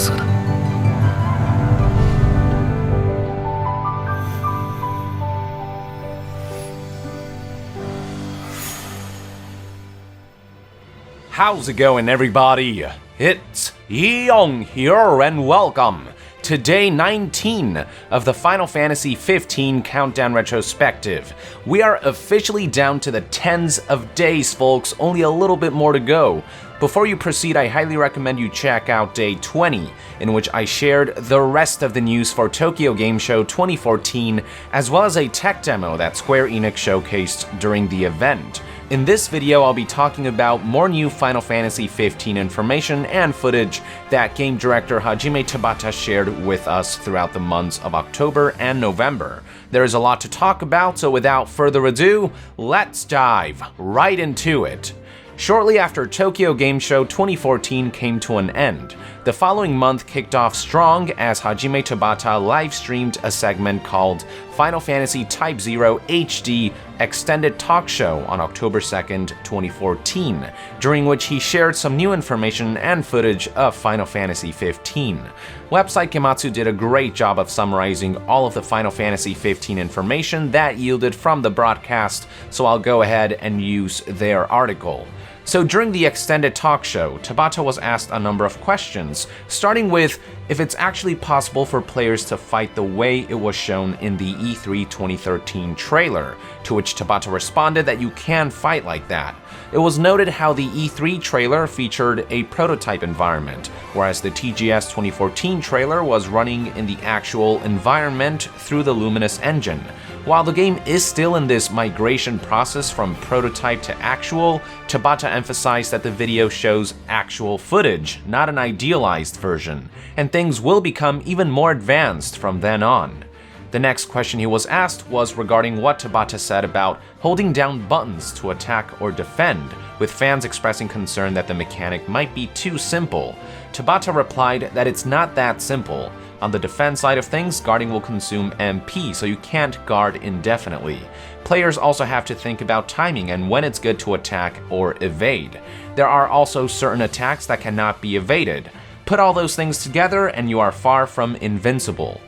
そうだ。 How's it going, everybody? It's Young here, and welcome to day 19 of the Final Fantasy XV Countdown Retrospective. We are officially down to the tens of days, folks, only a little bit more to go. Before you proceed, I highly recommend you check out day 20, in which I shared the rest of the news for Tokyo Game Show 2014, as well as a tech demo that Square Enix showcased during the event. In this video, I'll be talking about more new Final Fantasy XV information and footage that game director Hajime Tabata shared with us throughout the months of October and November. There is a lot to talk about, so without further ado, let's dive right into it. Shortly after Tokyo Game Show 2014 came to an end, the following month kicked off strong as Hajime Tabata live-streamed a segment called Final Fantasy Type 0 HD Extended Talk Show on October 2nd, 2014, during which he shared some new information and footage of Final Fantasy XV. Website Gematsu did a great job of summarizing all of the Final Fantasy XV information that yielded from the broadcast, so I'll go ahead and use their article. So during the extended talk show, Tabata was asked a number of questions, starting with if it's actually possible for players to fight the way it was shown in the E3 2013 trailer, to which Tabata responded that you can fight like that. It was noted how the E3 trailer featured a prototype environment, whereas the TGS 2014 trailer was running in the actual environment through the Luminous engine. While the game is still in this migration process from prototype to actual, Tabata emphasized that the video shows actual footage, not an idealized version, and things will become even more advanced from then on. The next question he was asked was regarding what Tabata said about holding down buttons to attack or defend, with fans expressing concern that the mechanic might be too simple. Tabata replied that it's not that simple. On the defense side of things, guarding will consume MP, so you can't guard indefinitely. Players also have to think about timing and when it's good to attack or evade. There are also certain attacks that cannot be evaded. Put all those things together and you are far from invincible.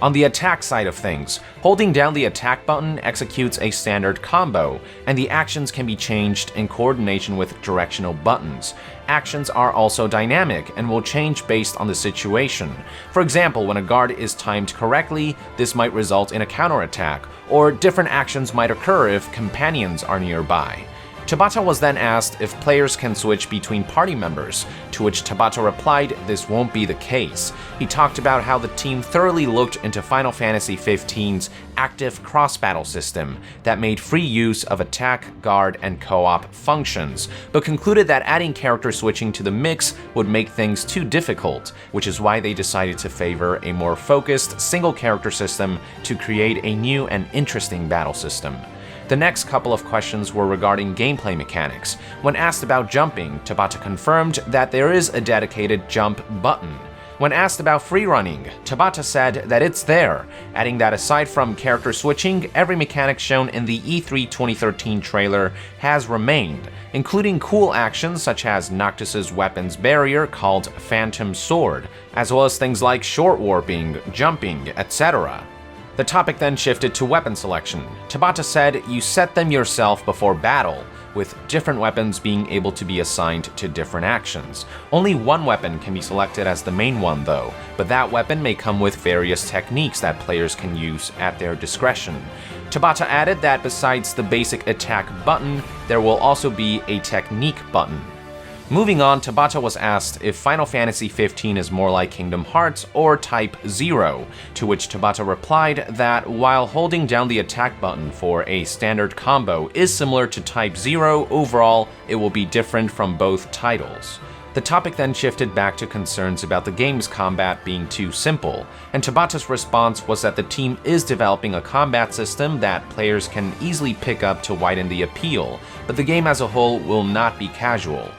On the attack side of things, holding down the attack button executes a standard combo, and the actions can be changed in coordination with directional buttons. Actions are also dynamic and will change based on the situation. For example, when a guard is timed correctly, this might result in a counterattack, or different actions might occur if companions are nearby. Tabata was then asked if players can switch between party members, to which Tabata replied this won't be the case. He talked about how the team thoroughly looked into Final Fantasy XV's active cross-battle system that made free use of attack, guard, and co-op functions, but concluded that adding character switching to the mix would make things too difficult, which is why they decided to favor a more focused single-character system to create a new and interesting battle system. The next couple of questions were regarding gameplay mechanics. When asked about jumping, Tabata confirmed that there is a dedicated jump button. When asked about freerunning, Tabata said that it's there, adding that aside from character switching, every mechanic shown in the E3 2013 trailer has remained, including cool actions such as Noctis's weapons barrier called Phantom Sword, as well as things like short warping, jumping, etc. The topic then shifted to weapon selection. Tabata said you set them yourself before battle, with different weapons being able to be assigned to different actions. Only one weapon can be selected as the main one though, but that weapon may come with various techniques that players can use at their discretion. Tabata added that besides the basic attack button, there will also be a technique button. Moving on, Tabata was asked if Final Fantasy XV is more like Kingdom Hearts or Type 0, to which Tabata replied that while holding down the attack button for a standard combo is similar to Type 0, overall it will be different from both titles. The topic then shifted back to concerns about the game's combat being too simple, and Tabata's response was that the team is developing a combat system that players can easily pick up to widen the appeal, but the game as a whole will not be casual.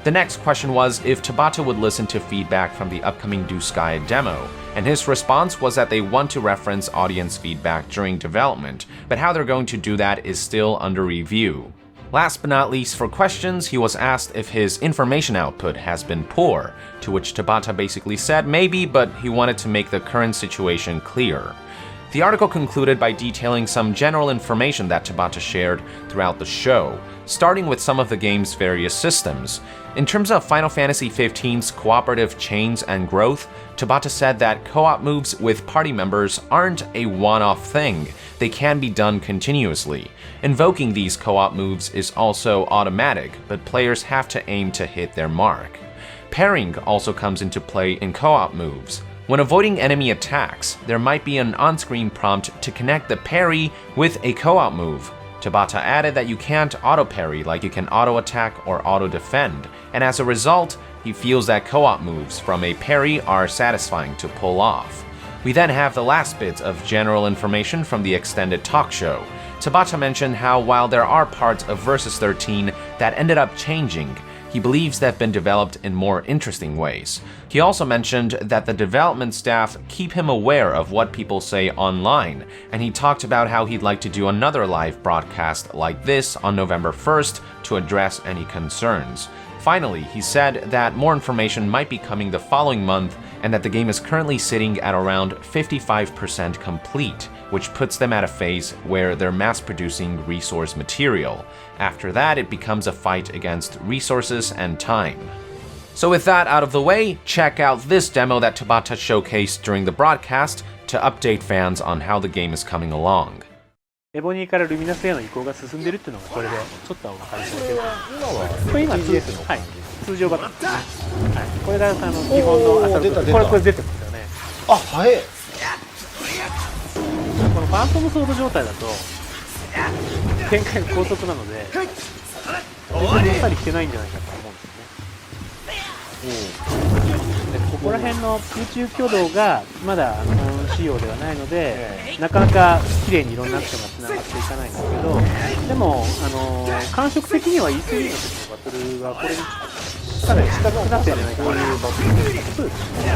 The next question was if Tabata would listen to feedback from the upcoming Duscae demo, and his response was that they want to reference audience feedback during development, but how they're going to do that is still under review. Last but not least, for questions, he was asked if his information output has been poor, to which Tabata basically said maybe, but he wanted to make the current situation clear. The article concluded by detailing some general information that Tabata shared throughout the show, starting with some of the game's various systems. In terms of Final Fantasy XV's cooperative chains and growth, Tabata said that co-op moves with party members aren't a one-off thing, they can be done continuously. Invoking these co-op moves is also automatic, but players have to aim to hit their mark. Pairing also comes into play in co-op moves. When avoiding enemy attacks, there might be an on-screen prompt to connect the parry with a co-op move. Tabata added that you can't auto-parry like you can auto-attack or auto-defend, and as a result, he feels that co-op moves from a parry are satisfying to pull off. We then have the last bits of general information from the extended talk show. Tabata mentioned how while there are parts of Versus 13 that ended up changing, he believes they've been developed in more interesting ways. He also mentioned that the development staff keep him aware of what people say online, and he talked about how he'd like to do another live broadcast like this on November 1st to address any concerns. Finally, he said that more information might be coming the following month and that the game is currently sitting at around 55% complete, which puts them at a phase where they're mass-producing resource material. After that, it becomes a fight against resources and time. So with that out of the way, check out this demo that Tabata showcased during the broadcast to update fans on how the game is coming along. エボニーからルミナスへの移行が進んでいるっていうのがこれでちょっとお分かりいただけるこれ今 TGS の、はい、通常版ですね、はい、これが基本のアサルトこれ出てますよねあ、早いこのファントムソード状態だと展開が高速なので全然どっさり来てないんじゃないかと思うんですよね、でここら辺の空中挙動がまだ本仕様ではないので、なかなか綺麗にいろんなアクションがつながっていかないんですけど、でも感触的には E3 の時のバトルはこれにかなり近くなってるんじゃないかな。こういうバトルでそうですね。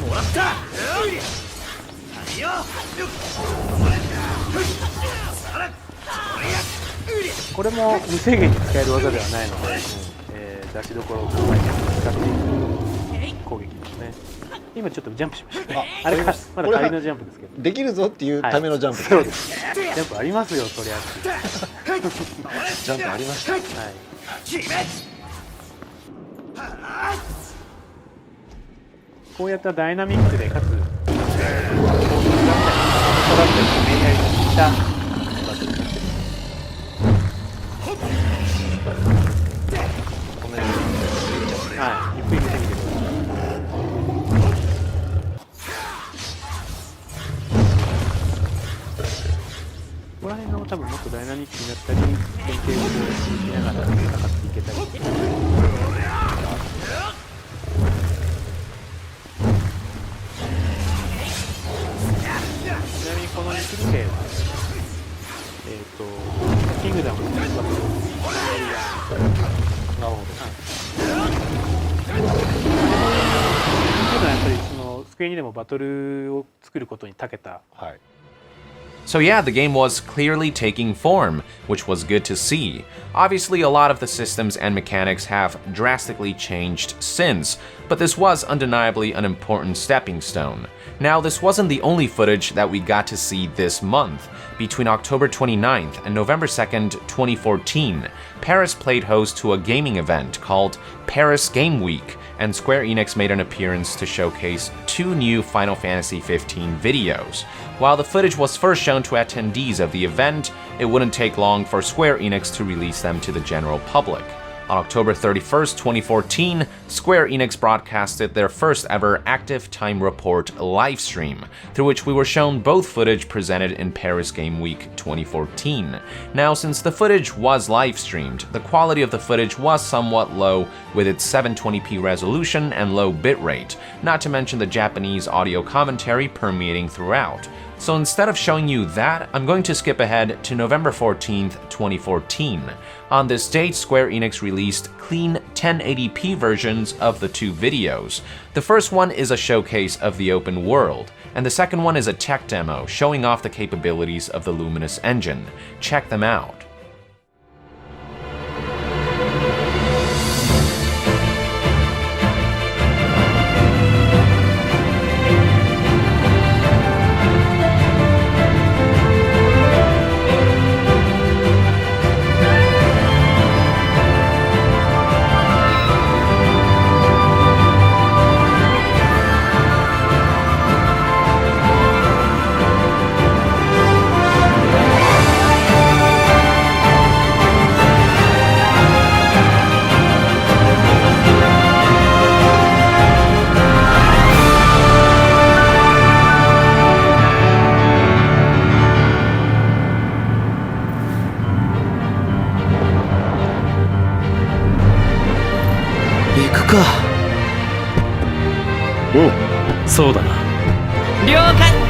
もらった。これも無制限に使える技ではないので、出しどころを考えて使っていく攻撃ですね。今ちょっとジャンプしましたね。あれかまだ仮のジャンプですけど。できるぞっていうためのジャンプ。そうです。ジャンプありますよ、そりゃ。ジャンプありました。はい。こうやったダイナミックでかつ、だったりメリハリの効いたバトルになってます。はい、ゆっくり見てみてください。ここら辺の多分もっとダイナミックになったり、連携をしながら戦っていけたり。ちなみにこの2種類は、キングダムのバトルをなるほど。やっぱりそのスクエニでもバトルを作ることに長けた。はい。So yeah, the game was clearly taking form, which was good to see. Obviously, a lot of the systems and mechanics have drastically changed since, but this was undeniably an important stepping stone. Now, this wasn't the only footage that we got to see this month. Between October 29th and November 2nd, 2014, Paris played host to a gaming event called Paris Game Week, and Square Enix made an appearance to showcase 2 new Final Fantasy XV videos. While the footage was first shown to attendees of the event, it wouldn't take long for Square Enix to release them to the general public. On October 31st, 2014, Square Enix broadcasted their first ever Active Time Report livestream, through which we were shown both footage presented in Paris Game Week 2014. Now, since the footage was live streamed, the quality of the footage was somewhat low with its 720p resolution and low bitrate, not to mention the Japanese audio commentary permeating throughout. So instead of showing you that, I'm going to skip ahead to November 14th, 2014. On this date, Square Enix released clean 1080p versions of the two videos. The first one is a showcase of the open world, and the second one is a tech demo showing off the capabilities of the Luminous engine. Check them out. Oh. そうだな。了解。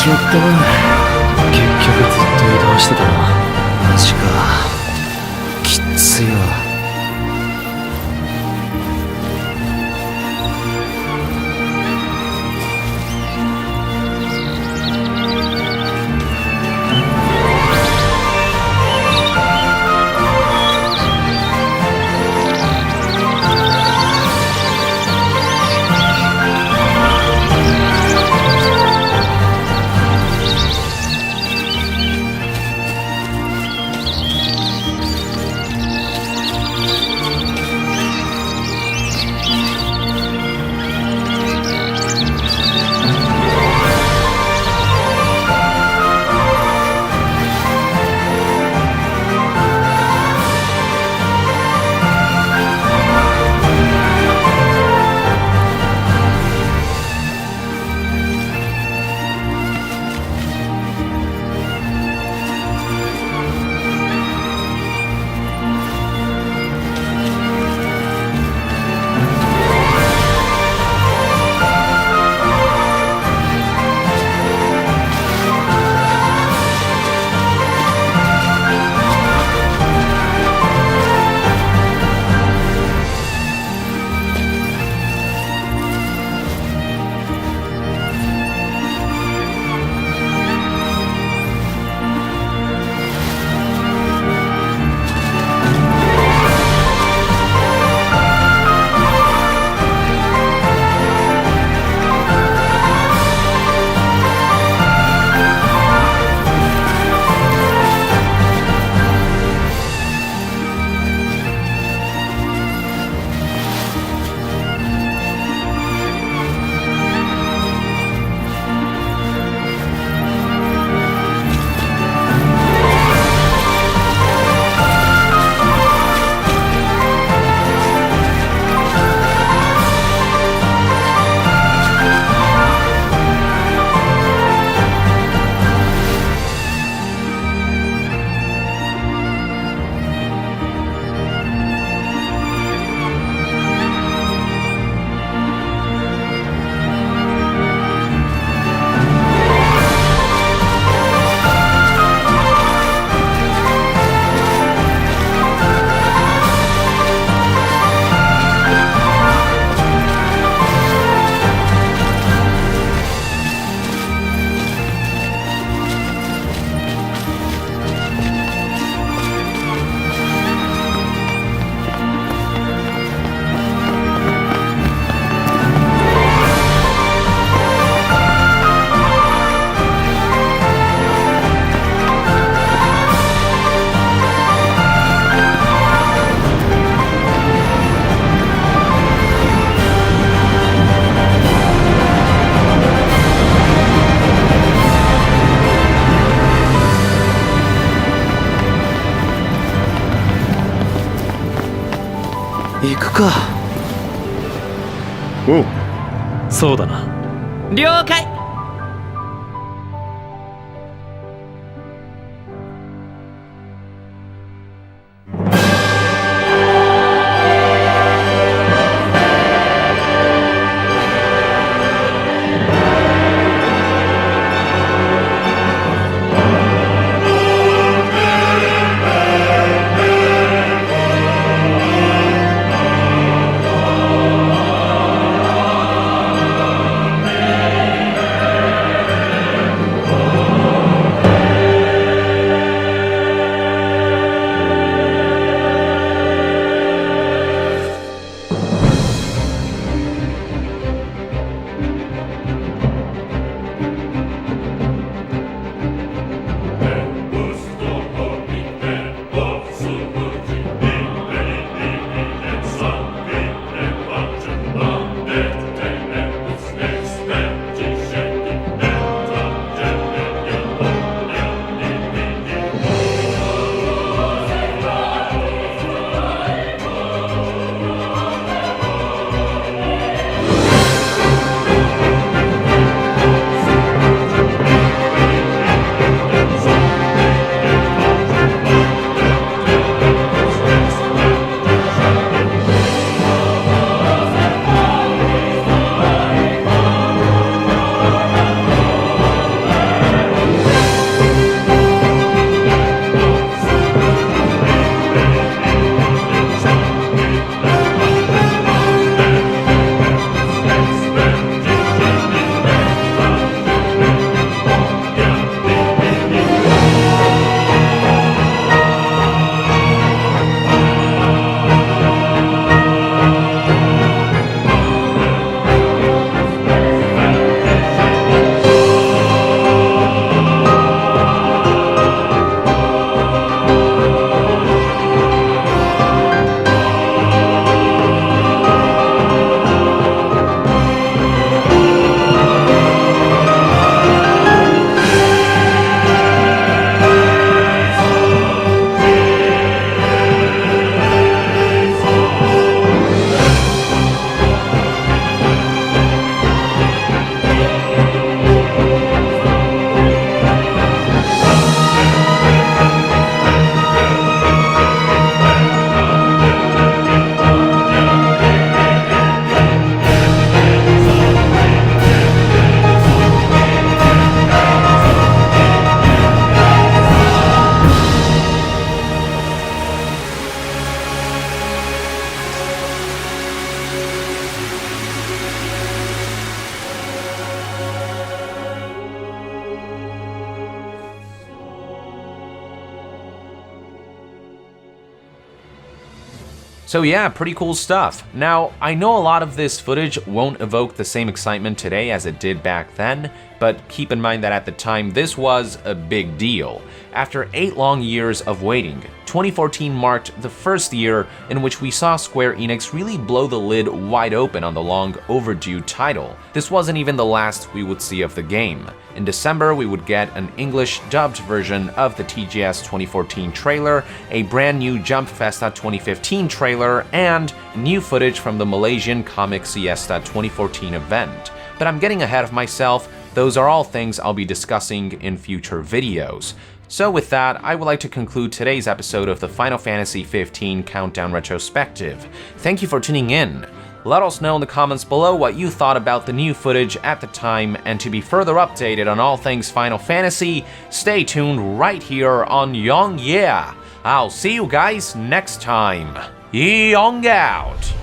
やったな。結局ずっと移動してたな。マジか。きっついわ。行くか。おう、そうだな。了解。So yeah, pretty cool stuff. Now, I know a lot of this footage won't evoke the same excitement today as it did back then, but keep in mind that at the time this was a big deal. After 8 long years of waiting, 2014 marked the first year in which we saw Square Enix really blow the lid wide open on the long overdue title. This wasn't even the last we would see of the game. In December, we would get an English dubbed version of the TGS 2014 trailer, a brand new Jump Festa 2015 trailer, and new footage from the Malaysian Comic Siesta 2014 event. But I'm getting ahead of myself. Those are all things I'll be discussing in future videos. So with that, I would like to conclude today's episode of the Final Fantasy XV Countdown Retrospective. Thank you for tuning in. Let us know in the comments below what you thought about the new footage at the time, and to be further updated on all things Final Fantasy, stay tuned right here on Young Yeah. I'll see you guys next time. Young out!